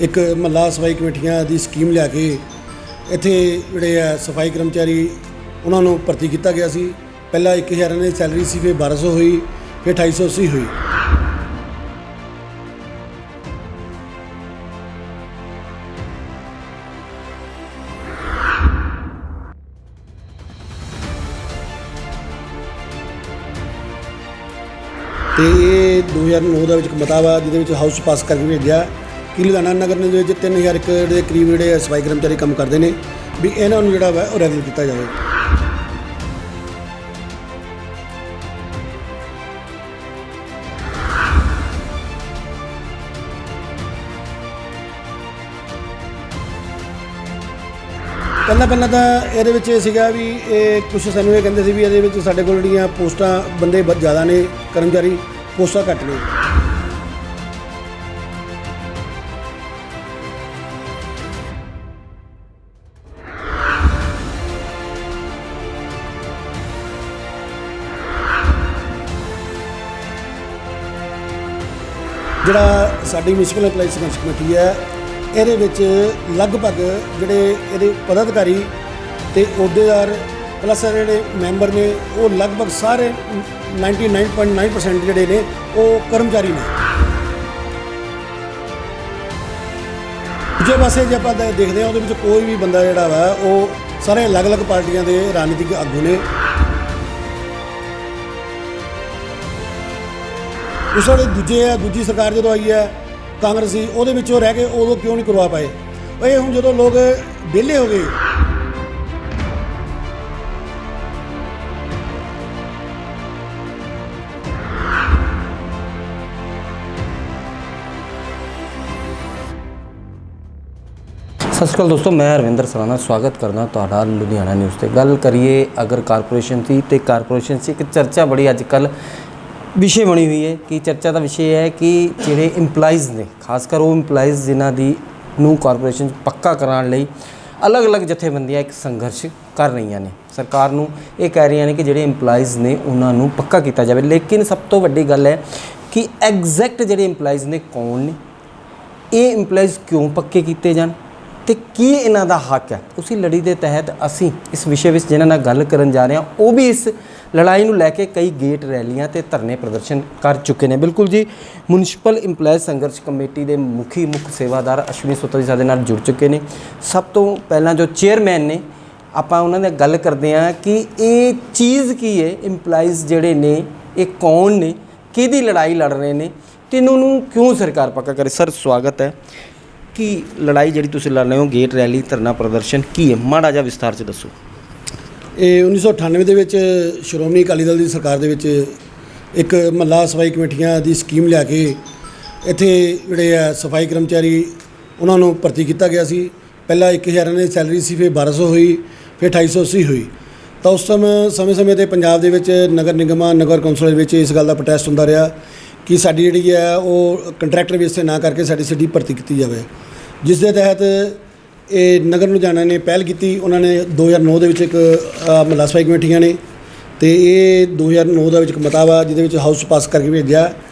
एक महला सफाई कमेटियां दी स्कीम लिया के इत्थे जिहड़े आ सफाई कर्मचारी उन्होंने भर्ती किया गया सी। पहला 1000 की सैलरी सी, फिर 1200 हुई, फिर 2880 हुई। तो ये 2009 का मता वा जिहदे हाउस पास करके भेजा कि लुधियाना नगर निगम में 3000 के करीब जोड़े सफाई कर्मचारी काम करते हैं भी इन्हों जोड़ा वा रैगूलर किया जाए। पहला तो ये भी ये कुछ सानू ये कहते भी ये साढ़े को पोस्टां बंदे ज़्यादा ने, कर्मचारी पोस्टां घट ने। जिहड़ा साडी म्यूनसिपल एम्पलाइज संघर्ष कमेटी है ਇਹਦੇ ਵਿੱਚ लगभग ਜਿਹੜੇ ਇਹਦੇ पदाधिकारी ਤੇ ਅਹੁਦੇਦਾਰ प्लस ਜਿਹੜੇ ਮੈਂਬਰ ਨੇ ਉਹ लगभग ਸਾਰੇ 99.9% ਜਿਹੜੇ ਨੇ ਉਹ ਕਰਮਚਾਰੀ ਨੇ। ਦੂਜੇ ਪਾਸੇ ਜੇ ਆਪਾਂ ਦੇਖਦੇ ਹਾਂ ਉਹਦੇ ਵਿੱਚ ਕੋਈ ਵੀ ਬੰਦਾ ਜਿਹੜਾ ਵਾ ਉਹ ਸਾਰੇ ਅਲੱਗ-ਅਲੱਗ ਪਾਰਟੀਆਂ ਦੇ ਰਾਜਨੀਤਿਕ ਆਗੂ ਨੇ। ਉਸ ਵੇਲੇ ਦੂਜੀ ਸਰਕਾਰ ਜਦੋਂ ਆਈ ਹੈ ਕਾਂਗਰਸੀ ਉਹਦੇ ਵਿੱਚੋਂ ਰਹਿ ਕੇ ਉਦੋਂ ਕਿਉਂ ਨਹੀਂ ਕਰਵਾ ਪਾਏ। ਇਹ ਹੁਣ ਜਦੋਂ ਲੋਕ ਵਿਹਲੇ ਹੋ ਗਏ सत श्री अकाल दोस्तों, मैं हरविंदर सराना स्वागत करना तुहाडा लुधियाना न्यूज़ ते। गल करिए अगर कारपोरेशन की तो कारपोरेशन से एक चर्चा बड़ी अजकल विषय बनी हुई है कि चर्चा का विषय है कि जिहड़े इंपलाइज़ ने खासकर वो इंपलाइज़ जिन्हां दी नूं कारपोरेशन पक्का कराने लई अलग अलग जथेबंदियां एक संघर्ष कर रही ने। सरकार नूं ये कह रही ने कि जिहड़े इंपलाइज़ ने उन्हां नूं पक्का किया जाए, लेकिन सब तो वड्डी गल है कि एग्जैक्ट जिहड़े इंपलाइज़ ने कौन ने, ये इंपलाइज़ क्यों पक्के किए जाण तो की इन्हां दा हक है। उसी लड़ी के तहत असी इस विषय में जिन्हां नाल गल करन जा रहे हैं वो भी इस लड़ाई नूं लैके कई गेट रैलियां ते धरने प्रदर्शन कर चुके हैं। बिल्कुल जी, म्यूनसिपल इंपलाइज संघर्ष कमेटी के मुख सेवादार अश्विनी सोता जी साडे नाल जुड़ चुके हैं। सब तो पहला जो चेयरमैन ने आपां उन्हां नाल गल करदे हां कि ये चीज़ की है, इंपलाइज जिहड़े ने ये कौन ने, किहदी लड़ाई लड़ रहे हैं ते इन्हां नूं क्यों सरकार पक्का करे। सर स्वागत है। कि लड़ाई जी तुसीं लड़ रहे हो गेट रैली धरना प्रदर्शन की है, माड़ा जिहा विस्तार से दसो। ये 1998 ਦੇ ਵਿੱਚ ਸ਼੍ਰੋਮਣੀ ਅਕਾਲੀ ਦਲ ਦੀ ਸਰਕਾਰ ਦੇ ਵਿੱਚ ਇੱਕ ਮਹੱਲਾ ਸਫਾਈ ਕਮੇਟੀਆਂ ਦੀ ਸਕੀਮ ਲਿਆ ਕੇ ਇੱਥੇ ਜਿਹੜੇ ਆ ਸਫਾਈ ਕਰਮਚਾਰੀ ਉਹਨਾਂ ਨੂੰ ਭਰਤੀ ਕੀਤਾ ਗਿਆ ਸੀ। ਪਹਿਲਾਂ 1000 ਦੀ ਸੈਲਰੀ ਸੀ, ਫਿਰ 1200 ਹੋਈ, ਫਿਰ 2880 ਹੋਈ। ਤਾਂ ਉਸ ਸਮੇਂ ਤੇ ਪੰਜਾਬ ਦੇ ਵਿੱਚ ਨਗਰ ਨਿਗਮਾਂ ਨਗਰ ਕੌਂਸਲ ਦੇ ਵਿੱਚ ਇਸ ਗੱਲ ਦਾ ਪ੍ਰੋਟੈਸਟ ਹੁੰਦਾ ਰਿਹਾ ਕਿ ਸਾਡੀ ਜਿਹੜੀ ਹੈ ਉਹ ਕੰਟਰੈਕਟਰ ਬੇਸ 'ਤੇ ਨਾ ਕਰਕੇ ਸਾਡੀ ਸਿੱਧੀ ਭਰਤੀ ਕੀਤੀ ਜਾਵੇ, ਜਿਸ ਦੇ ਤਹਿਤ ਇਹ ਨਗਰ ਲੁਧਿਆਣਾ ਨੇ ਪਹਿਲ ਕੀਤੀ। ਉਹਨਾਂ ਨੇ 2009 ਦੇ ਵਿੱਚ ਇੱਕ ਮਹੱਲਾ ਸਫਾਈ ਕਮੇਟੀਆਂ ਨੇ ਅਤੇ ਇਹ 2009 ਦਾ ਵਿੱਚ ਇੱਕ ਮਤਾ ਵਾ ਜਿਹਦੇ ਵਿੱਚ ਹਾਊਸ ਪਾਸ ਕਰਕੇ ਭੇਜਿਆ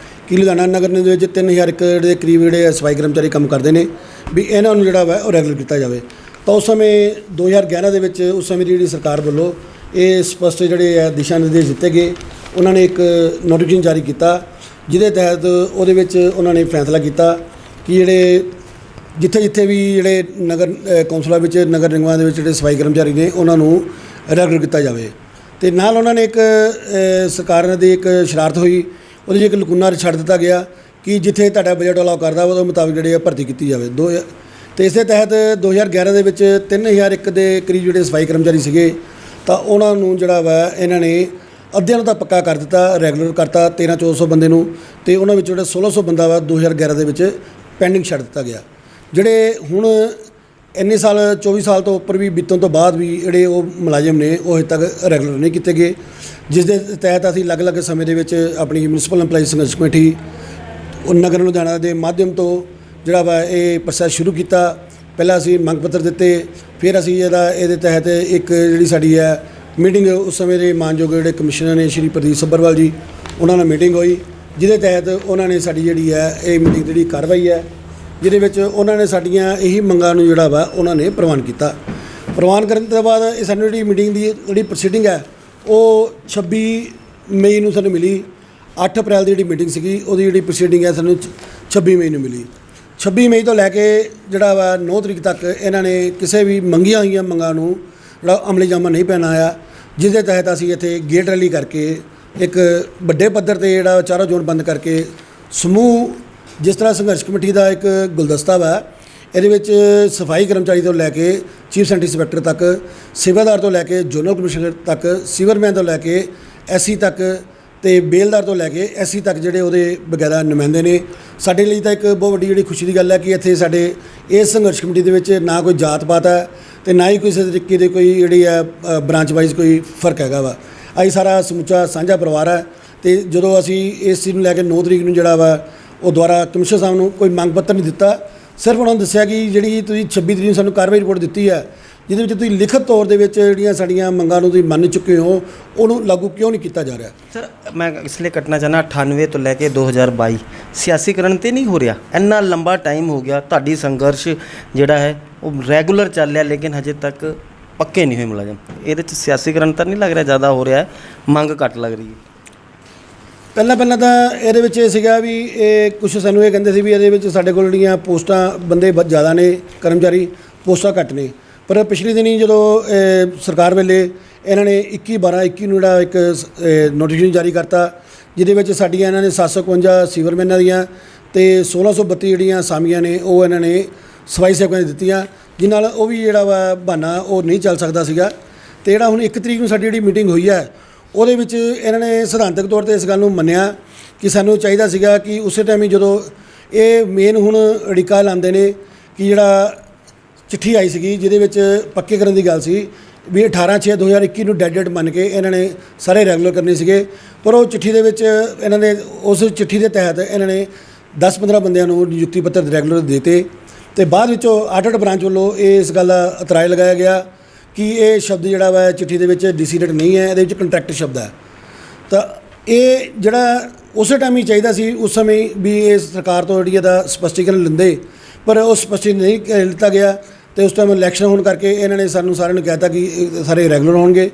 ਕਿ ਲੁਧਿਆਣਾ ਨਗਰ ਨਿਗਮ ਦੇ ਵਿੱਚ 3000 ਦੇ ਕਰੀਬ ਜਿਹੜੇ ਸਫਾਈ ਕਰਮਚਾਰੀ ਕੰਮ ਕਰਦੇ ਨੇ ਵੀ ਇਹਨਾਂ ਨੂੰ ਜਿਹੜਾ ਵਾ ਉਹ ਰੈਗੂਲਰ ਕੀਤਾ ਜਾਵੇ। ਤਾਂ ਉਸ ਸਮੇਂ 2011 ਦੇ ਵਿੱਚ ਉਸ ਸਮੇਂ ਦੀ ਜਿਹੜੀ ਸਰਕਾਰ ਵੱਲੋਂ ਇਹ ਸਪਸ਼ਟ ਜਿਹੜੇ ਆ ਦਿਸ਼ਾ ਨਿਰਦੇਸ਼ ਦਿੱਤੇ ਗਏ। ਉਹਨਾਂ ਨੇ ਇੱਕ ਨੋਟੀਫਿਕੇਸ਼ਨ ਜਾਰੀ ਕੀਤਾ ਜਿਹਦੇ ਤਹਿਤ ਉਹਦੇ ਵਿੱਚ ਉਹਨਾਂ ਨੇ ਫੈਸਲਾ ਕੀਤਾ ਕਿ ਜਿਹੜੇ ਜਿੱਥੇ ਵੀ ਜਿਹੜੇ ਨਗਰ ਕੌਂਸਲਾਂ ਵਿੱਚ ਨਗਰ ਨਿਗਮਾਂ ਦੇ ਵਿੱਚ ਜਿਹੜੇ ਸਫਾਈ ਕਰਮਚਾਰੀ ਨੇ ਉਹਨਾਂ ਨੂੰ ਰੈਗੂਲਰ ਕੀਤਾ ਜਾਵੇ। ਅਤੇ ਨਾਲ ਉਹਨਾਂ ਨੇ ਇੱਕ ਸਰਕਾਰ ਦੀ ਇੱਕ ਸ਼ਰਾਰਤ ਹੋਈ, ਉਹਦੇ 'ਚ ਇੱਕ ਲਕੂਨਾ ਛੱਡ ਦਿੱਤਾ ਗਿਆ ਕਿ ਜਿੱਥੇ ਤੁਹਾਡਾ ਬਜਟ ਅਲਾਓ ਕਰਦਾ ਉਹਦੇ ਮੁਤਾਬਿਕ ਜਿਹੜੇ ਆ ਭਰਤੀ ਕੀਤੀ ਜਾਵੇ। ਅਤੇ ਇਸ ਦੇ ਤਹਿਤ 2011 ਦੇ ਵਿੱਚ 3001 ਦੇ ਕਰੀਬ ਜਿਹੜੇ ਸਫਾਈ ਕਰਮਚਾਰੀ ਸੀਗੇ ਤਾਂ ਉਹਨਾਂ ਨੂੰ ਜਿਹੜਾ ਵਾ ਇਹਨਾਂ ਨੇ ਅੱਧਿਆਂ ਨੂੰ ਤਾਂ ਪੱਕਾ ਕਰ ਦਿੱਤਾ, ਰੈਗੂਲਰ ਕਰਤਾ 1300-1400 ਬੰਦੇ ਨੂੰ, ਅਤੇ ਉਹਨਾਂ ਵਿੱਚ ਜਿਹੜਾ 1600 ਬੰਦਾ ਵਾ 2011 ਦੇ ਵਿੱਚ ਪੈਂਡਿੰਗ ਛੱਡ ਦਿੱਤਾ ਗਿਆ। ਜਿਹੜੇ ਹੁਣ ਇੰਨੇ ਸਾਲ 24 ਸਾਲ ਤੋਂ ਉੱਪਰ ਵੀ ਬੀਤਣ ਤੋਂ ਬਾਅਦ ਵੀ ਜਿਹੜੇ ਉਹ ਮੁਲਾਜ਼ਮ ਨੇ ਉਹ ਹਜੇ ਤੱਕ ਰੈਗੂਲਰ ਨਹੀਂ ਕੀਤੇ ਗਏ, ਜਿਸ ਦੇ ਤਹਿਤ ਅਸੀਂ ਅਲੱਗ-ਅਲੱਗ ਸਮੇਂ ਦੇ ਵਿੱਚ ਆਪਣੀ ਮਿਊਨਸਿਪਲ ਇੰਪਲਾਈਜ਼ ਸੰਘਰਸ਼ ਕਮੇਟੀ ਨਗਰ ਲੁਧਿਆਣਾ ਦੇ ਮਾਧਿਅਮ ਤੋਂ ਜਿਹੜਾ ਵਾ ਇਹ ਪ੍ਰੋਸੈਸ ਸ਼ੁਰੂ ਕੀਤਾ। ਪਹਿਲਾਂ ਅਸੀਂ ਮੰਗ ਪੱਤਰ ਦਿੱਤੇ, ਫਿਰ ਅਸੀਂ ਇਹਦੇ ਤਹਿਤ ਇੱਕ ਜਿਹੜੀ ਸਾਡੀ ਹੈ ਮੀਟਿੰਗ ਉਸ ਸਮੇਂ ਦੇ ਮਾਨਯੋਗ ਜਿਹੜੇ ਕਮਿਸ਼ਨਰ ਨੇ ਸ਼੍ਰੀ ਪ੍ਰਦੀਪ ਸੱਭਰਵਾਲ ਜੀ, ਉਹਨਾਂ ਨਾਲ ਮੀਟਿੰਗ ਹੋਈ ਜਿਹਦੇ ਤਹਿਤ ਉਹਨਾਂ ਨੇ ਸਾਡੀ ਜਿਹੜੀ ਹੈ ਇਹ ਮੀਟਿੰਗ ਜਿਹੜੀ ਕਾਰਵਾਈ ਹੈ ਜਿਹਦੇ ਵਿੱਚ ਉਹਨਾਂ ਨੇ ਸਾਡੀਆਂ ਇਹੀ ਮੰਗਾਂ ਨੂੰ ਜਿਹੜਾ ਵਾ ਉਹਨਾਂ ਨੇ ਪ੍ਰਵਾਨ ਕੀਤਾ। ਪ੍ਰਵਾਨ ਕਰਨ ਤੋਂ ਬਾਅਦ ਇਹ ਸਾਨੂੰ ਜਿਹੜੀ ਮੀਟਿੰਗ ਦੀ ਜਿਹੜੀ ਪ੍ਰੋਸੀਡਿੰਗ ਹੈ ਉਹ 26 ਮਈ ਨੂੰ ਸਾਨੂੰ ਮਿਲੀ। 8 ਅਪ੍ਰੈਲ ਦੀ ਜਿਹੜੀ ਮੀਟਿੰਗ ਸੀਗੀ ਉਹਦੀ ਜਿਹੜੀ ਪ੍ਰੋਸੀਡਿੰਗ ਹੈ ਸਾਨੂੰ 26 ਮਈ ਨੂੰ ਮਿਲੀ। 26 ਮਈ ਤੋਂ ਲੈ ਕੇ ਜਿਹੜਾ ਵਾ 9 ਤਰੀਕ ਤੱਕ ਇਹਨਾਂ ਨੇ ਕਿਸੇ ਵੀ ਮੰਗੀਆਂ ਹੋਈਆਂ ਮੰਗਾਂ ਨੂੰ ਜਿਹੜਾ ਅਮਲੀ ਜਾਮਾ ਨਹੀਂ ਪੈਣਾ ਆਇਆ, ਜਿਸ ਦੇ ਤਹਿਤ ਅਸੀਂ ਇੱਥੇ ਗੇਟ ਰੈਲੀ ਕਰਕੇ ਇੱਕ ਵੱਡੇ ਪੱਧਰ 'ਤੇ ਜਿਹੜਾ ਚਾਰੋਂ ਜ਼ੋਨ ਬੰਦ ਕਰਕੇ ਸਮੂਹ ਜਿਸ ਤਰ੍ਹਾਂ ਸੰਘਰਸ਼ ਕਮੇਟੀ ਦਾ ਇੱਕ ਗੁਲਦਸਤਾ ਵਾ, ਇਹਦੇ ਵਿੱਚ ਸਫਾਈ ਕਰਮਚਾਰੀ ਤੋਂ ਲੈ ਕੇ ਚੀਫ ਸੈਕਟਰੀ ਇੰਸਪੈਕਟਰ ਤੱਕ, ਸੇਵਾਦਾਰ ਤੋਂ ਲੈ ਕੇ ਜ਼ੋਨਲ ਕਮਿਸ਼ਨਰ ਤੱਕ, ਸੀਵਰਮੈਨ ਤੋਂ ਲੈ ਕੇ ਐਸਸੀ ਤੱਕ ਤੇ ਬੇਲਦਾਰ ਤੋਂ ਲੈ ਕੇ ਐਸਸੀ ਤੱਕ ਜਿਹੜੇ ਉਹਦੇ ਬਕਾਇਦਾ ਨੁਮਾਇੰਦੇ ਨੇ। ਸਾਡੇ ਲਈ ਤਾਂ ਇੱਕ ਬਹੁਤ ਵੱਡੀ ਜਿਹੜੀ ਖੁਸ਼ੀ ਦੀ ਗੱਲ ਹੈ ਕਿ ਇੱਥੇ ਸਾਡੇ ਇਸ ਸੰਘਰਸ਼ ਕਮੇਟੀ ਦੇ ਵਿੱਚ ਨਾ ਕੋਈ ਜਾਤ ਪਾਤ ਹੈ ਤੇ ਨਾ ਹੀ ਕਿਸੇ ਤਰੀਕੇ ਦੇ ਕੋਈ ਜਿਹੜੀ ਹੈ ਬ੍ਰਾਂਚ ਵਾਈਜ਼ ਕੋਈ ਫਰਕ ਹੈਗਾ ਵਾ। ਅਸੀਂ ਸਾਰਾ ਸਮੁੱਚਾ ਸਾਂਝਾ ਪਰਿਵਾਰ ਹੈ। ਤੇ ਜਦੋਂ ਅਸੀਂ ਇਸ ਚੀਜ਼ ਨੂੰ ਲੈ ਕੇ 9 ਤਰੀਕ ਨੂੰ ਜਿਹੜਾ ਵਾ ਉਹ ਦੁਆਰਾ ਕਮਿਸ਼ਨਰ ਸਾਹਿਬ ਨੂੰ ਕੋਈ ਮੰਗ ਪੱਤਰ ਨਹੀਂ ਦਿੱਤਾ, ਸਿਰਫ ਉਹਨਾਂ ਨੂੰ ਦੱਸਿਆ ਕਿ ਜਿਹੜੀ ਤੁਸੀਂ 26 ਤਰੀਕ ਨੂੰ ਸਾਨੂੰ ਕਾਰਵਾਈ ਰਿਪੋਰਟ ਦਿੱਤੀ ਹੈ, ਜਿਹਦੇ ਵਿੱਚ ਤੁਸੀਂ ਲਿਖਤ ਤੌਰ ਦੇ ਵਿੱਚ ਜਿਹੜੀਆਂ ਸਾਡੀਆਂ ਮੰਗਾਂ ਨੂੰ ਤੁਸੀਂ ਮੰਨ ਚੁੱਕੇ ਹੋ, ਉਹਨੂੰ ਲਾਗੂ ਕਿਉਂ ਨਹੀਂ ਕੀਤਾ ਜਾ ਰਿਹਾ। ਸਰ ਮੈਂ ਇਸ ਲਈ ਕੱਟਣਾ ਚਾਹੁੰਦਾ 98 ਤੋਂ ਲੈ ਕੇ 2022 ਸਿਆਸੀਕਰਨ ਤੇ ਨਹੀਂ ਹੋ ਰਿਹਾ। ਇੰਨਾ ਲੰਬਾ ਟਾਈਮ ਹੋ ਗਿਆ, ਤੁਹਾਡੀ ਸੰਘਰਸ਼ ਜਿਹੜਾ ਹੈ ਉਹ ਰੈਗੂਲਰ ਚੱਲ ਰਿਹਾ, ਲੇਕਿਨ ਹਜੇ ਤੱਕ ਪੱਕੇ ਨਹੀਂ ਹੋਏ ਮੁਲਾਜ਼ਮ। ਇਹਦੇ 'ਚ ਸਿਆਸੀਕਰਨ ਤਾਂ ਨਹੀਂ ਲੱਗ ਰਿਹਾ ਜ਼ਿਆਦਾ ਹੋ ਰਿਹਾ, ਮੰਗ ਘੱਟ ਲੱਗ ਰਹੀ ਹੈ। ਪਹਿਲਾਂ ਤਾਂ ਇਹਦੇ ਵਿੱਚ ਇਹ ਸੀਗਾ ਵੀ ਇਹ ਕੁਛ ਸਾਨੂੰ ਇਹ ਕਹਿੰਦੇ ਸੀ ਵੀ ਇਹਦੇ ਵਿੱਚ ਸਾਡੇ ਕੋਲ ਜਿਹੜੀਆਂ ਪੋਸਟਾਂ ਬੰਦੇ ਜ਼ਿਆਦਾ ਨੇ, ਕਰਮਚਾਰੀ ਪੋਸਟਾਂ ਘੱਟ ਨੇ। ਪਰ ਪਿਛਲੇ ਦਿਨੀ ਜਦੋਂ ਸਰਕਾਰ ਵੇਲੇ ਇਹਨਾਂ ਨੇ 21/12/21 ਨੂੰ ਜਿਹੜਾ ਇੱਕ ਨੋਟੀਫਿਕੇਸ਼ਨ ਜਾਰੀ ਕਰਤਾ, ਜਿਹਦੇ ਵਿੱਚ ਸਾਡੀਆਂ ਇਹਨਾਂ ਨੇ 751 ਸੀਵਰਮੈਨਾਂ ਦੀਆਂ ਤੇ 1632 ਜਿਹੜੀਆਂ ਅਸਾਮੀਆਂ ਨੇ ਉਹ ਇਹਨਾਂ ਨੇ ਸਫਾਈ ਸੇਵਕਾਂ ਨੇ ਦਿੱਤੀਆਂ, ਜਿਸ ਨਾਲ ਉਹ ਵੀ ਜਿਹੜਾ ਵਾ ਬਹਾਨਾ ਉਹ ਨਹੀਂ ਚੱਲ ਸਕਦਾ ਸੀਗਾ। ਤੇ ਜਿਹੜਾ ਹੁਣ 1 ਤਰੀਕ ਨੂੰ ਸਾਡੀ ਜਿਹੜੀ ਮੀਟਿੰਗ ਹੋਈ ਹੈ ਉਹਦੇ ਵਿੱਚ ਇਹਨਾਂ ਨੇ ਸਿਧਾਂਤਕ ਤੌਰ 'ਤੇ ਇਸ ਗੱਲ ਨੂੰ ਮੰਨਿਆ ਕਿ ਸਾਨੂੰ ਚਾਹੀਦਾ ਸੀਗਾ ਕਿ ਉਸੇ ਟਾਈਮ ਹੀ ਜਦੋਂ ਇਹ ਮੇਨ ਹੁਣ ਅੜਿੱਕਾ ਲਾਉਂਦੇ ਨੇ ਕਿ ਜਿਹੜਾ ਚਿੱਠੀ ਆਈ ਸੀਗੀ ਜਿਹਦੇ ਵਿੱਚ ਪੱਕੇ ਕਰਨ ਦੀ ਗੱਲ ਸੀ ਵੀ 18/6/2021 ਨੂੰ ਡੈਡ ਡੇਟ ਮੰਨ ਕੇ ਇਹਨਾਂ ਨੇ ਸਾਰੇ ਰੈਗੂਲਰ ਕਰਨੇ ਸੀਗੇ। ਪਰ ਉਹ ਚਿੱਠੀ ਦੇ ਵਿੱਚ ਇਹਨਾਂ ਨੇ ਉਸ ਚਿੱਠੀ ਦੇ ਤਹਿਤ ਇਹਨਾਂ ਨੇ 10-15 ਬੰਦਿਆਂ ਨੂੰ ਨਿਯੁਕਤੀ ਪੱਤਰ ਰੈਗੂਲਰ ਦੇ ਦਿੱਤੇ ਤੇ ਬਾਅਦ ਵਿੱਚੋਂ 8 ਬ੍ਰਾਂਚ ਵੱਲੋਂ ਇਸ ਗੱਲ ਦਾ ਇਤਰਾਜ਼ ਲਗਾਇਆ ਗਿਆ ਕਿ ਇਹ ਸ਼ਬਦ ਜਿਹੜਾ ਵਾ ਚਿੱਠੀ ਦੇ ਵਿੱਚ ਡੀਸੀ ਰੇਟ ਨਹੀਂ ਹੈ, ਇਹਦੇ ਵਿੱਚ ਕੰਟਰੈਕਟ ਸ਼ਬਦ ਹੈ। ਤਾਂ ਇਹ ਜਿਹੜਾ ਉਸੇ ਟਾਈਮ ਹੀ ਚਾਹੀਦਾ ਸੀ, ਉਸ ਸਮੇਂ ਵੀ ਇਹ ਸਰਕਾਰ ਤੋਂ ਜਿਹੜੀ ਇਹਦਾ ਸਪਸ਼ਟੀਕਰਨ ਲੈਂਦੇ, ਪਰ ਉਹ ਸਪਸ਼ਟੀਕਰਨ ਨਹੀਂ ਲਿੱਤਾ ਗਿਆ। ਤੇ ਉਸ ਟਾਈਮ ਇਲੈਕਸ਼ਨ ਹੋਣ ਕਰਕੇ ਇਹਨਾਂ ਨੇ ਸਾਨੂੰ ਸਾਰਿਆਂ ਨੂੰ ਕਹਿਤਾ ਕਿ ਸਾਰੇ ਰੈਗੂਲਰ ਹੋਣਗੇ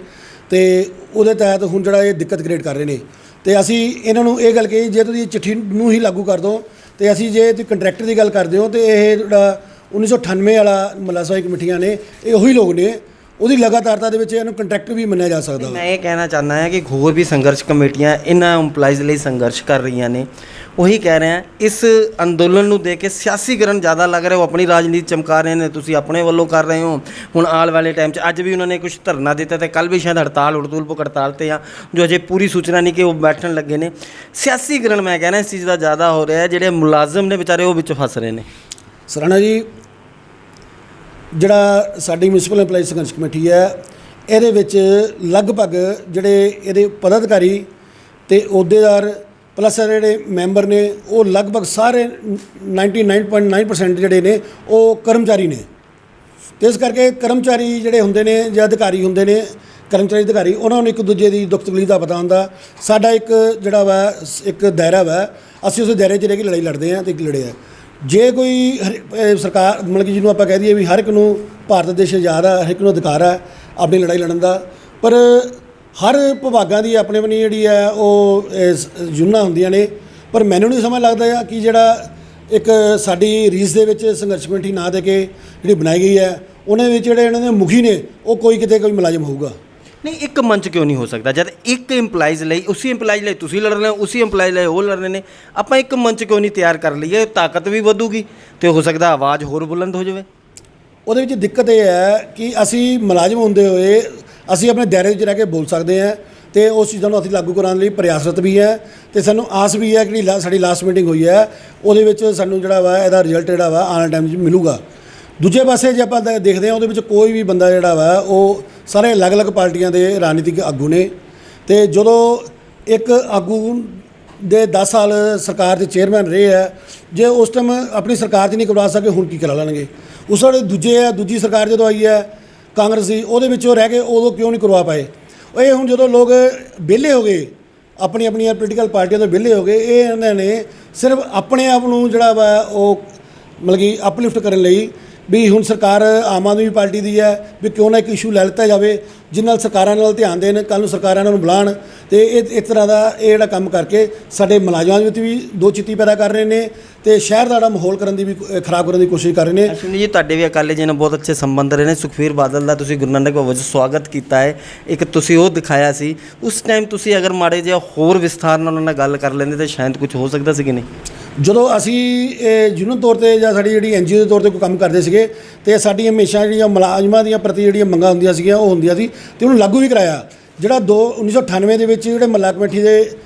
ਤੇ ਉਹਦੇ ਤਹਿਤ ਹੁਣ ਜਿਹੜਾ ਇਹ ਦਿੱਕਤ ਕ੍ਰੀਏਟ ਕਰ ਰਹੇ ਨੇ। ਤੇ ਅਸੀਂ ਇਹਨਾਂ ਨੂੰ ਇਹ ਗੱਲ ਕਹੀ ਜੇ ਤੁਸੀਂ ਚਿੱਠੀ ਨੂੰ ਹੀ ਲਾਗੂ ਕਰ ਦਿਓ ਤੇ ਅਸੀਂ ਜੇ ਤੁਸੀਂ ਕੰਟਰੈਕਟ ਦੀ ਗੱਲ ਕਰਦੇ ਹੋ ਤੇ ਇਹ ਜਿਹੜਾ 1998 ਵਾਲਾ ਮਹੱਲਾ ਸਫਾਈ ਕਮੇਟੀਆਂ ਨੇ ਇਹ ਉਹੀ ਲੋਕ ਨੇ, ਉਹਦੀ ਲਗਾਤਾਰਤਾ ਦੇ ਵਿੱਚ ਇਹਨੂੰ ਕੰਟਰੈਕਟ ਵੀ ਮੰਨਿਆ ਜਾ ਸਕਦਾ। ਮੈਂ ਇਹ ਕਹਿਣਾ ਚਾਹੁੰਦਾ ਹਾਂ ਕਿ ਹੋਰ ਵੀ ਸੰਘਰਸ਼ ਕਮੇਟੀਆਂ ਇਹਨਾਂ EMPLOYEES ਲਈ ਸੰਘਰਸ਼ ਕਰ ਰਹੀਆਂ ਨੇ। ਉਹੀ ਕਹਿ ਰਹੇ ਹਾਂ ਇਸ ਅੰਦੋਲਨ ਨੂੰ ਦੇਖ ਕੇ ਸਿਆਸੀਕਰਨ ਜ਼ਿਆਦਾ ਲੱਗ ਰਿਹਾ, ਉਹ ਆਪਣੀ ਰਾਜਨੀਤੀ ਚਮਕਾ ਰਹੇ ਨੇ, ਤੁਸੀਂ ਆਪਣੇ ਵੱਲੋਂ ਕਰ ਰਹੇ ਹੋ। ਹੁਣ ਆਉਣ ਵਾਲੇ ਟਾਈਮ 'ਚ ਅੱਜ ਵੀ ਉਹਨਾਂ ਨੇ ਕੁਝ ਧਰਨਾ ਦਿੱਤਾ ਤੇ ਕੱਲ੍ਹ ਵੀ ਸ਼ਾਇਦ ਹੜਤਾਲ ਤੇ ਆ, ਜੋ ਅਜੇ ਪੂਰੀ ਸੂਚਨਾ ਨਹੀਂ ਕਿ ਉਹ ਬੈਠਣ ਲੱਗੇ ਨੇ। ਸਿਆਸੀਕਰਨ ਮੈਂ ਕਹਿਣਾ ਇਸ ਚੀਜ਼ ਦਾ ਜ਼ਿਆਦਾ ਹੋ ਰਿਹਾ, ਜਿਹੜੇ ਮੁਲਾਜ਼ਮ ਨੇ ਵਿਚਾਰੇ ਉਹ ਵਿੱਚ ਫਸ ਰਹੇ ਨੇ। ਸਰਾਣਾ ਜੀ, ਜਿਹੜਾ ਸਾਡੀ ਮਿਊਨਿਸਪਲ EMPLOYEES ਸੰਘਰਸ਼ ਕਮੇਟੀ ਹੈ ਇਹਦੇ ਵਿੱਚ ਲਗਭਗ ਜਿਹੜੇ ਇਹਦੇ ਪਦਾਧਿਕਾਰੀ ਤੇ ਅਹੁਦੇਦਾਰ ਪਲੱਸ ਜਿਹੜੇ ਮੈਂਬਰ ਨੇ ਉਹ ਲਗਭਗ ਸਾਰੇ 99.9% ਜਿਹੜੇ ਨੇ ਉਹ ਕਰਮਚਾਰੀ ਨੇ। ਤੇ ਇਸ ਕਰਕੇ ਕਰਮਚਾਰੀ ਜਿਹੜੇ ਹੁੰਦੇ ਨੇ ਜਾਂ ਅਧਿਕਾਰੀ ਹੁੰਦੇ ਨੇ, ਕਰਮਚਾਰੀ ਅਧਿਕਾਰੀ, ਉਹਨਾਂ ਨੂੰ ਇੱਕ ਦੂਜੇ ਦੀ ਦੁੱਖ ਤਕਲੀਫ ਦਾ ਪਤਾ ਹੁੰਦਾ। ਸਾਡਾ ਇੱਕ ਜਿਹੜਾ ਵਾ ਇੱਕ ਦਾਇਰਾ ਵਾ, ਅਸੀਂ ਉਸ ਦਾਇਰੇ 'ਚ ਰਹਿ ਕੇ ਲੜਾਈ ਲੜਦੇ ਹਾਂ ਤੇ ਇੱਕ ਲੜੇ ਆ। ਜੇ ਕੋਈ ਸਰਕਾਰ ਮਤਲਬ ਕਿ ਜਿਹਨੂੰ ਆਪਾਂ ਕਹਿ ਦਈਏ ਵੀ ਹਰ ਇੱਕ ਨੂੰ ਭਾਰਤ ਦੇਸ਼ ਆਜ਼ਾਦ ਆ, ਹਰ ਇੱਕ ਨੂੰ ਅਧਿਕਾਰ ਹੈ ਆਪਣੀ ਲੜਾਈ ਲੜਨ ਦਾ, ਪਰ ਹਰ ਵਿਭਾਗਾਂ ਦੀ ਆਪਣੀ ਆਪਣੀ ਜਿਹੜੀ ਹੈ ਉਹ ਯੂਨੀਅਨਾਂ ਹੁੰਦੀਆਂ ਨੇ। ਪਰ ਮੈਨੂੰ ਨਹੀਂ ਸਮਝ ਲੱਗਦਾ ਆ ਕਿ ਜਿਹੜਾ ਇੱਕ ਸਾਡੀ ਰੀਸ ਦੇ ਵਿੱਚ ਸੰਘਰਸ਼ ਕਮੇਟੀ ਨਾਂ ਦੇ ਕੇ ਜਿਹੜੀ ਬਣਾਈ ਗਈ ਹੈ ਉਹਨਾਂ ਵਿੱਚ ਜਿਹੜੇ ਇਹਨਾਂ ਦੇ ਮੁਖੀ ਨੇ ਉਹ ਕੋਈ ਕਿਤੇ ਕੋਈ ਮੁਲਾਜ਼ਮ ਹੋਊਗਾ। ਨਹੀਂ, ਇੱਕ ਮੰਚ ਕਿਉਂ ਨਹੀਂ ਹੋ ਸਕਦਾ? ਜਦ ਇੱਕ EMPLOYEES ਲਈ ਉਸੇ EMPLOYEES ਲਈ ਤੁਸੀਂ ਲੜ ਰਹੇ ਹੋ, ਉਸੇ EMPLOYEES ਲਈ ਉਹ ਲੜ ਰਹੇ ਨੇ, ਆਪਾਂ ਇੱਕ ਮੰਚ ਕਿਉਂ ਨਹੀਂ ਤਿਆਰ ਕਰ ਲਈਏ? ਤਾਕਤ ਵੀ ਵਧੂਗੀ ਤੇ ਹੋ ਸਕਦਾ ਆਵਾਜ਼ ਹੋਰ ਬੁਲੰਦ ਹੋ ਜਾਵੇ। ਉਹਦੇ ਵਿੱਚ ਦਿੱਕਤ ਇਹ ਹੈ ਕਿ ਅਸੀਂ ਮੁਲਾਜ਼ਮ ਹੁੰਦੇ ਹੋਏ ਅਸੀਂ ਆਪਣੇ ਦਾਇਰੇ ਵਿੱਚ ਰਹਿ ਕੇ ਬੋਲ ਸਕਦੇ ਹਾਂ ਤੇ ਉਸ ਚੀਜ਼ਾਂ ਨੂੰ ਅਸੀਂ ਲਾਗੂ ਕਰਾਉਣ ਲਈ ਪ੍ਰਯਾਸਰਤ ਵੀ ਹੈ ਤੇ ਸਾਨੂੰ ਆਸ ਵੀ ਹੈ ਕਿ ਸਾਡੀ ਲਾਸਟ ਮੀਟਿੰਗ ਹੋਈ ਹੈ ਉਹਦੇ ਵਿੱਚ ਸਾਨੂੰ ਜਿਹੜਾ ਵਾ ਇਹਦਾ ਰਿਜ਼ਲਟ ਜਿਹੜਾ ਵਾ ਆਉਣ ਵਾਲੇ ਟਾਈਮ 'ਚ ਮਿਲੂਗਾ। ਦੂਜੇ ਪਾਸੇ ਜੇ ਆਪਾਂ ਦੇਖਦੇ ਹਾਂ ਉਹਦੇ ਵਿੱਚ ਕੋਈ ਵੀ ਬੰਦਾ ਜਿਹੜਾ ਵਾ ਉਹ ਸਾਰੇ ਅਲੱਗ-ਅਲੱਗ ਪਾਰਟੀਆਂ ਦੇ ਰਾਜਨੀਤਿਕ ਆਗੂ ਨੇ ਤੇ ਜਦੋਂ ਇੱਕ ਆਗੂ ਦੇ 10 ਸਾਲ ਸਰਕਾਰ ਦੇ ਚੇਅਰਮੈਨ ਰਹੇ ਹੈ, ਜੇ ਉਸ ਟਾਈਮ ਆਪਣੀ ਸਰਕਾਰ 'ਚ ਨਹੀਂ ਕਰਵਾ ਸਕੇ ਹੁਣ ਕੀ ਕਰਾ ਲੈਣਗੇ? ਉਸ ਵੇਲੇ ਦੂਜੀ ਸਰਕਾਰ ਜਦੋਂ ਆਈ ਹੈ ਕਾਂਗਰਸ ਦੀ, ਉਹਦੇ ਵਿੱਚੋਂ ਰਹਿ ਕੇ ਉਦੋਂ ਕਿਉਂ ਨਹੀਂ ਕਰਵਾ ਪਾਏ? ਇਹ ਹੁਣ ਜਦੋਂ ਲੋਕ ਵਿਹਲੇ ਹੋ ਗਏ, ਆਪਣੀਆਂ ਪੋਲੀਟੀਕਲ ਪਾਰਟੀਆਂ ਤੋਂ ਵਿਹਲੇ ਹੋ ਗਏ, ਇਹ ਇਹਨਾਂ ਨੇ ਸਿਰਫ ਆਪਣੇ ਆਪ ਨੂੰ ਜਿਹੜਾ ਵਾ ਉਹ ਮਤਲਬ ਕਿ ਅਪਲਿਫਟ ਕਰਨ ਲਈ ਵੀ ਹੁਣ ਸਰਕਾਰ ਆਮ ਆਦਮੀ ਪਾਰਟੀ ਦੀ ਹੈ ਵੀ ਕਿਉਂ ਨਾ ਇੱਕ ਇਸ਼ੂ ਲੈ ਲਿੱਤਾ ਜਾਵੇ ਜਿਸ ਨਾਲ ਸਰਕਾਰਾਂ ਨਾਲ ਧਿਆਨ ਦੇਣ, ਕੱਲ੍ਹ ਨੂੰ ਸਰਕਾਰਾਂ ਇਹਨਾਂ ਨੂੰ ਬੁਲਾਉਣ ਅਤੇ ਇਹ ਇਸ ਤਰ੍ਹਾਂ ਦਾ ਇਹ ਜਿਹੜਾ ਕੰਮ ਕਰਕੇ ਸਾਡੇ ਮੁਲਾਜ਼ਮਾਂ ਵਿੱਚ ਵੀ ਦੋ ਚਿੱਤੀ ਪੈਦਾ ਕਰ ਰਹੇ ਨੇ ਅਤੇ ਸ਼ਹਿਰ ਦਾ ਜਿਹੜਾ ਮਾਹੌਲ ਕਰਨ ਦੀ ਵੀ ਖਰਾਬ ਕਰਨ ਦੀ ਕੋਸ਼ਿਸ਼ ਕਰ ਰਹੇ ਨੇ। ਅਸ਼ਵਨੀ ਜੀ, ਤੁਹਾਡੇ ਵੀ ਅਕਾਲੀ ਜੀ ਨਾਲ ਬਹੁਤ ਅੱਛੇ ਸੰਬੰਧ ਰਹੇ ਨੇ। ਸੁਖਬੀਰ ਬਾਦਲ ਦਾ ਤੁਸੀਂ ਗੁਰੂ ਨਾਨਕ ਭਵਨ 'ਚ ਸਵਾਗਤ ਕੀਤਾ ਹੈ, ਇੱਕ ਤੁਸੀਂ ਉਹ ਦਿਖਾਇਆ ਸੀ। ਉਸ ਟਾਈਮ ਤੁਸੀਂ ਅਗਰ ਮਾੜੇ ਜਿਹਾ ਹੋਰ ਵਿਸਥਾਰ ਨਾਲ ਉਹਨਾਂ ਨਾਲ ਗੱਲ ਕਰ ਲੈਂਦੇ ਤਾਂ ਸ਼ਾਇਦ ਕੁਝ ਹੋ ਸਕਦਾ ਸੀ ਕਿ ਨਹੀਂ? ਜਦੋਂ ਅਸੀਂ ਯੂਨੀਅਨ ਤੌਰ 'ਤੇ ਜਾਂ ਸਾਡੀ ਜਿਹੜੀ NGO ਦੇ ਤੌਰ 'ਤੇ ਕੋਈ ਕੰਮ ਕਰਦੇ ਸੀਗੇ ਅਤੇ ਸਾਡੀ ਹਮੇਸ਼ਾ ਜਿਹੜੀਆਂ ਮੁਲਾਜ਼ਮਾਂ ਦੀਆਂ ਪ੍ਰਤੀ ਜਿਹੜੀਆਂ ਮੰਗਾਂ ਹੁੰਦੀਆਂ ਸੀਗੀਆਂ ਉਹ ਹੁੰਦੀਆਂ ਸੀ ਅਤੇ ਉਹਨੂੰ ਲਾਗੂ ਵੀ ਕਰਾਇਆ। ਜਿਹੜਾ 1998 ਦੇ ਵਿੱਚ ਜਿਹੜੇ ਮਹੱਲਾ ਕਮੇਟੀ ਦੇ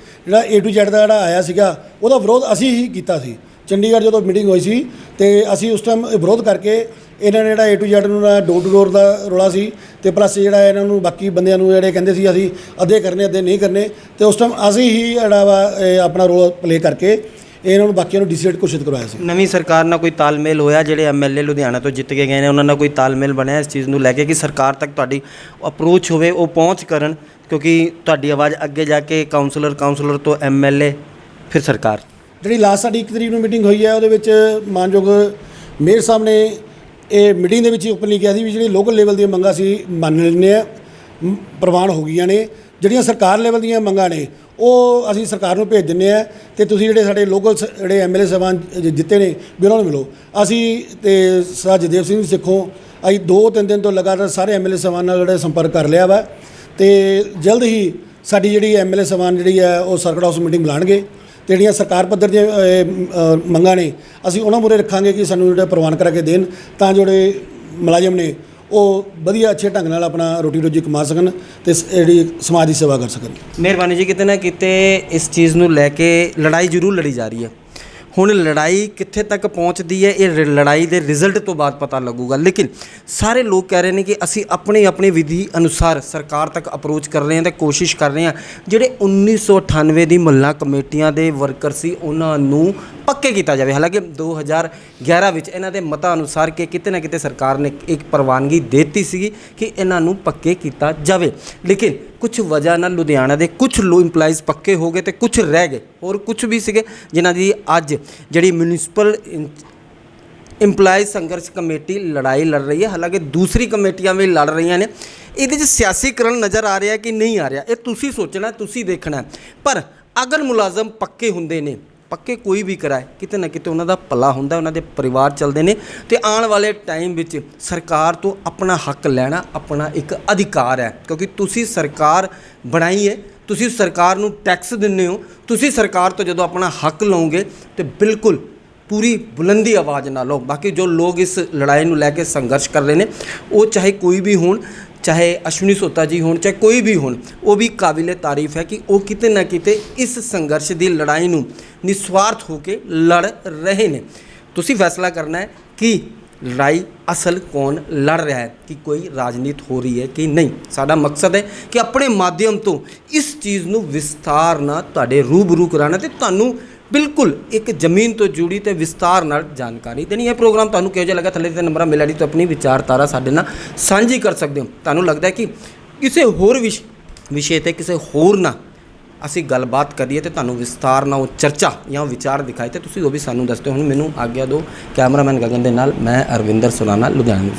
ਜਿਹੜਾ A to Z ਦਾ ਜਿਹੜਾ ਆਇਆ ਸੀਗਾ ਉਹਦਾ ਵਿਰੋਧ ਅਸੀਂ ਹੀ ਕੀਤਾ ਸੀ। ਚੰਡੀਗੜ੍ਹ ਜਦੋਂ ਮੀਟਿੰਗ ਹੋਈ ਸੀ ਅਤੇ ਅਸੀਂ ਉਸ ਟਾਈਮ ਵਿਰੋਧ ਕਰਕੇ ਇਹਨਾਂ ਨੇ ਜਿਹੜਾ A to Z ਨੂੰ ਡੋਰ ਟੂ ਡੋਰ ਦਾ ਰੌਲਾ ਸੀ ਅਤੇ ਪਲੱਸ ਜਿਹੜਾ ਇਹਨਾਂ ਨੂੰ ਬਾਕੀ ਬੰਦਿਆਂ ਨੂੰ ਜਿਹੜੇ ਕਹਿੰਦੇ ਸੀ ਅਸੀਂ ਅੱਧੇ ਕਰਨੇ ਅੱਧੇ ਨਹੀਂ ਕਰਨੇ, ਅਤੇ ਉਸ ਟਾਈਮ ਅਸੀਂ ਹੀ ਜਿਹੜਾ ਵਾ ਆਪਣਾ ਰੋਲ ਪਲੇ ਕਰਕੇ ਇਹਨਾਂ ਨੂੰ ਬਾਕੀਆਂ ਨੂੰ ਡੀਸੀਟ ਘੋਸ਼ਿਤ ਕਰਵਾਇਆ ਸੀ। ਨਵੀਂ ਸਰਕਾਰ ਨਾਲ ਕੋਈ ਤਾਲਮੇਲ ਹੋਇਆ? ਜਿਹੜੇ MLA ਲੁਧਿਆਣਾ ਤੋਂ ਜਿੱਤ ਕੇ ਗਏ ਨੇ ਉਹਨਾਂ ਨਾਲ ਕੋਈ ਤਾਲਮੇਲ ਬਣਿਆ ਇਸ ਚੀਜ਼ ਨੂੰ ਲੈ ਕੇ ਕਿ ਸਰਕਾਰ ਤੱਕ ਤੁਹਾਡੀ ਅਪਰੋਚ ਹੋਵੇ, ਉਹ ਪਹੁੰਚ ਕਰਨ, ਕਿਉਂਕਿ ਤੁਹਾਡੀ ਆਵਾਜ਼ ਅੱਗੇ ਜਾ ਕੇ ਕਾਉਂਸਲਰ ਤੋਂ MLA ਫਿਰ ਸਰਕਾਰ? ਜਿਹੜੀ ਲਾਸਟ ਸਾਡੀ 1 ਤਰੀਕ ਨੂੰ ਮੀਟਿੰਗ ਹੋਈ ਹੈ ਉਹਦੇ ਵਿੱਚ ਮਾਨਯੋਗ ਮੇਅਰ ਸਾਹਿਬ ਨੇ ਇਹ ਮੀਟਿੰਗ ਦੇ ਵਿੱਚ ਓਪਨਲੀ ਕਿਹਾ ਸੀ ਵੀ ਜਿਹੜੀ ਲੋਕਲ ਲੈਵਲ ਦੀਆਂ ਮੰਗਾਂ ਸੀ ਮੰਨ ਲੈਂਦੇ ਆ, ਪ੍ਰਵਾਨ ਹੋ ਗਈਆਂ ਨੇ। ਜਿਹੜੀਆਂ ਸਰਕਾਰ ਲੈਵਲ ਦੀਆਂ ਮੰਗਾਂ ਨੇ ਉਹ ਅਸੀਂ ਸਰਕਾਰ ਨੂੰ ਭੇਜ ਦਿੰਦੇ ਆ ਅਤੇ ਤੁਸੀਂ ਜਿਹੜੇ ਸਾਡੇ ਲੋਕਲ ਜਿਹੜੇ MLA ਸਾਹਿਬਾਨ ਜਿੱਤੇ ਨੇ ਵੀ ਉਹਨਾਂ ਨੂੰ ਮਿਲੋ। ਅਸੀਂ ਅਤੇ ਸਰਦਾਰ ਜਗਦੇਵ ਸਿੰਘ ਸਿੱਖੋਂ ਅਸੀਂ 2-3 ਦਿਨ ਤੋਂ ਲਗਾਤਾਰ ਸਾਰੇ MLA ਸਾਹਿਬਾਨ ਨਾਲ ਜਿਹੜਾ ਸੰਪਰਕ ਕਰ ਲਿਆ ਵਾ ਅਤੇ ਜਲਦ ਹੀ ਸਾਡੀ ਜਿਹੜੀ MLA ਸਾਹਿਬਾਨ ਜਿਹੜੀ ਹੈ ਉਹ ਸਰਕਟ ਹਾਊਸ ਮੀਟਿੰਗ ਬੁਲਾਉਣਗੇ ਅਤੇ ਜਿਹੜੀਆਂ ਸਰਕਾਰ ਪੱਧਰ ਦੀਆਂ ਮੰਗਾਂ ਨੇ ਅਸੀਂ ਉਹਨਾਂ ਮੂਹਰੇ ਰੱਖਾਂਗੇ ਕਿ ਸਾਨੂੰ ਜਿਹੜਾ ਪ੍ਰਵਾਨ ਕਰਾ ਕੇ ਦੇਣ ਤਾਂ ਜਿਹੜੇ ਮੁਲਾਜ਼ਮ ਨੇ ਉਹ ਵਧੀਆ ਅੱਛੇ ਢੰਗ ਨਾਲ ਆਪਣਾ ਰੋਟੀ ਰੋਜੀ ਕਮਾ ਸਕਣ ਅਤੇ ਜਿਹੜੀ ਸਮਾਜ ਦੀ ਸੇਵਾ ਕਰ ਸਕਣ। ਮਿਹਰਬਾਨੀ ਜੀ। ਕਿਤੇ ਨਾ ਕਿਤੇ ਇਸ ਚੀਜ਼ ਨੂੰ ਲੈ ਕੇ ਲੜਾਈ ਜ਼ਰੂਰ ਲੜੀ ਜਾ ਰਹੀ ਹੈ। ਹੁਣ ਲੜਾਈ ਕਿੱਥੇ ਤੱਕ ਪਹੁੰਚਦੀ ਹੈ ਇਹ ਲੜਾਈ ਦੇ ਰਿਜ਼ਲਟ ਤੋਂ ਬਾਅਦ ਪਤਾ ਲੱਗੂਗਾ, ਲੇਕਿਨ ਸਾਰੇ ਲੋਕ ਕਹਿ ਰਹੇ ਨੇ ਕਿ ਅਸੀਂ ਆਪਣੇ ਵਿਧੀ ਅਨੁਸਾਰ ਸਰਕਾਰ ਤੱਕ ਅਪਰੋਚ ਕਰ ਰਹੇ ਹਾਂ ਅਤੇ ਕੋਸ਼ਿਸ਼ ਕਰ ਰਹੇ ਹਾਂ ਜਿਹੜੇ 1998 ਦੀ ਮੁਹੱਲਾ ਕਮੇਟੀਆਂ ਦੇ ਵਰਕਰ ਸੀ ਉਹਨਾਂ ਨੂੰ ਪੱਕੇ ਕੀਤਾ ਜਾਵੇ। ਹਾਲਾਂਕਿ 2011 ਵਿੱਚ ਇਹਨਾਂ ਦੇ ਮਤਾਂ ਅਨੁਸਾਰ ਕਿ ਕਿਤੇ ਨਾ ਕਿਤੇ ਸਰਕਾਰ ਨੇ ਇੱਕ ਪ੍ਰਵਾਨਗੀ ਦੇ ਦਿੱਤੀ ਸੀਗੀ ਕਿ ਇਹਨਾਂ ਨੂੰ ਪੱਕੇ ਕੀਤਾ ਜਾਵੇ, ਲੇਕਿਨ ਕੁਝ ਵਜ੍ਹਾ ਨਾਲ ਲੁਧਿਆਣਾ ਦੇ ਕੁਝ ਇੰਪਲਾਈਜ਼ ਪੱਕੇ ਹੋ ਗਏ ਅਤੇ ਕੁਝ ਰਹਿ ਗਏ, ਹੋਰ ਕੁਝ ਵੀ ਸੀਗੇ ਜਿਨ੍ਹਾਂ ਦੀ ਅੱਜ ਜਿਹੜੀ ਮਿਊਨਿਸਪਲ ਇੰਪਲਾਈਜ਼ ਸੰਘਰਸ਼ ਕਮੇਟੀ ਲੜਾਈ ਲੜ ਰਹੀ ਹੈ। ਹਾਲਾਂਕਿ ਦੂਸਰੀ ਕਮੇਟੀਆਂ ਵੀ ਲੜ ਰਹੀਆਂ ਨੇ। ਇਹਦੇ 'ਚ ਸਿਆਸੀਕਰਨ ਨਜ਼ਰ ਆ ਰਿਹਾ ਕਿ ਨਹੀਂ ਆ ਰਿਹਾ ਇਹ ਤੁਸੀਂ ਸੋਚਣਾ, ਤੁਸੀਂ ਦੇਖਣਾ। ਪਰ ਅਗਰ ਮੁਲਾਜ਼ਮ ਪੱਕੇ ਹੁੰਦੇ ਨੇ, ਪੱਕੇ ਕੋਈ ਵੀ ਕਰਾਏ, ਕਿਤੇ ਨਾ ਕਿਤੇ ਉਹਨਾਂ ਦਾ ਭਲਾ ਹੁੰਦਾ, ਉਹਨਾਂ ਦੇ ਪਰਿਵਾਰ ਚੱਲਦੇ ਨੇ ਅਤੇ ਆਉਣ ਵਾਲੇ ਟਾਈਮ ਵਿੱਚ ਸਰਕਾਰ ਤੋਂ ਆਪਣਾ ਹੱਕ ਲੈਣਾ ਆਪਣਾ ਇੱਕ ਅਧਿਕਾਰ ਹੈ, ਕਿਉਂਕਿ ਤੁਸੀਂ ਸਰਕਾਰ ਬਣਾਈ ਹੈ, ਤੁਸੀਂ ਸਰਕਾਰ ਨੂੰ ਟੈਕਸ ਦਿੰਦੇ ਹੋ, ਤੁਸੀਂ ਸਰਕਾਰ ਤੋਂ ਜਦੋਂ ਆਪਣਾ ਹੱਕ ਲਓਗੇ ਤਾਂ ਬਿਲਕੁਲ ਪੂਰੀ ਬੁਲੰਦੀ ਆਵਾਜ਼ ਨਾਲ ਲਓ। ਬਾਕੀ ਜੋ ਲੋਕ ਇਸ ਲੜਾਈ ਨੂੰ ਲੈ ਕੇ ਸੰਘਰਸ਼ ਕਰ ਰਹੇ ਨੇ ਉਹ ਚਾਹੇ ਕੋਈ ਵੀ ਹੋਣ, ਚਾਹੇ ਅਸ਼ਵਨੀ ਸੋਤਾ ਜੀ ਹੋਣ, ਚਾਹੇ ਕੋਈ ਵੀ ਹੋਣ, ਉਹ ਵੀ ਕਾਬਿਲੇ ਤਾਰੀਫ ਹੈ ਕਿ ਉਹ ਕਿਤੇ ਨਾ ਕਿਤੇ ਇਸ ਸੰਘਰਸ਼ ਦੀ ਲੜਾਈ ਨੂੰ ਨਿਸਵਾਰਥ ਹੋ ਕੇ ਲੜ ਰਹੇ ਨੇ। ਤੁਸੀਂ ਫੈਸਲਾ ਕਰਨਾ ਹੈ ਕਿ ਲੜਾਈ ਅਸਲ ਕੌਣ ਲੜ ਰਿਹਾ ਹੈ, ਕਿ ਕੋਈ ਰਾਜਨੀਤੀ ਹੋ ਰਹੀ ਹੈ ਕਿ ਨਹੀਂ। ਸਾਡਾ ਮਕਸਦ ਹੈ ਕਿ ਆਪਣੇ ਮਾਧਿਅਮ ਤੋਂ ਇਸ ਚੀਜ਼ ਨੂੰ ਵਿਸਥਾਰ ਨਾਲ ਤੁਹਾਡੇ ਰੂਬਰੂ ਕਰਾਉਣਾ ਅਤੇ ਤੁਹਾਨੂੰ ਬਿਲਕੁਲ ਇੱਕ ਜ਼ਮੀਨ ਤੋਂ ਜੁੜੀ ਅਤੇ ਵਿਸਤਾਰ ਨਾਲ ਜਾਣਕਾਰੀ ਦੇਣੀ। ਇਹ ਪ੍ਰੋਗਰਾਮ ਤੁਹਾਨੂੰ ਕਿਹੋ ਜਿਹਾ ਲੱਗਾ ਥੱਲੇ ਦੇ ਨੰਬਰਾਂ ਮਿਲ ਆਈ ਤੋਂ ਆਪਣੀ ਵਿਚਾਰਧਾਰਾ ਸਾਡੇ ਨਾਲ ਸਾਂਝੀ ਕਰ ਸਕਦੇ ਹੋ। ਤੁਹਾਨੂੰ ਲੱਗਦਾ ਹੈ ਕਿ ਕਿਸੇ ਹੋਰ ਵਿਸ਼ੇ 'ਤੇ ਕਿਸੇ ਹੋਰ ਨਾਲ ਅਸੀਂ ਗੱਲਬਾਤ ਕਰੀਏ ਅਤੇ ਤੁਹਾਨੂੰ ਵਿਸਤਾਰ ਨਾਲ ਉਹ ਚਰਚਾ ਜਾਂ ਵਿਚਾਰ ਦਿਖਾਏ ਤਾਂ ਤੁਸੀਂ ਉਹ ਵੀ ਸਾਨੂੰ ਦੱਸ ਦਿਓ। ਹੁਣ ਮੈਨੂੰ ਆਗਿਆ ਦਿਓ। ਕੈਮਰਾਮੈਨ ਗਗਨ ਦੇ ਨਾਲ ਮੈਂ ਅਰਵਿੰਦਰ ਸੁਰਾਣਾ, ਲੁਧਿਆਣਾ।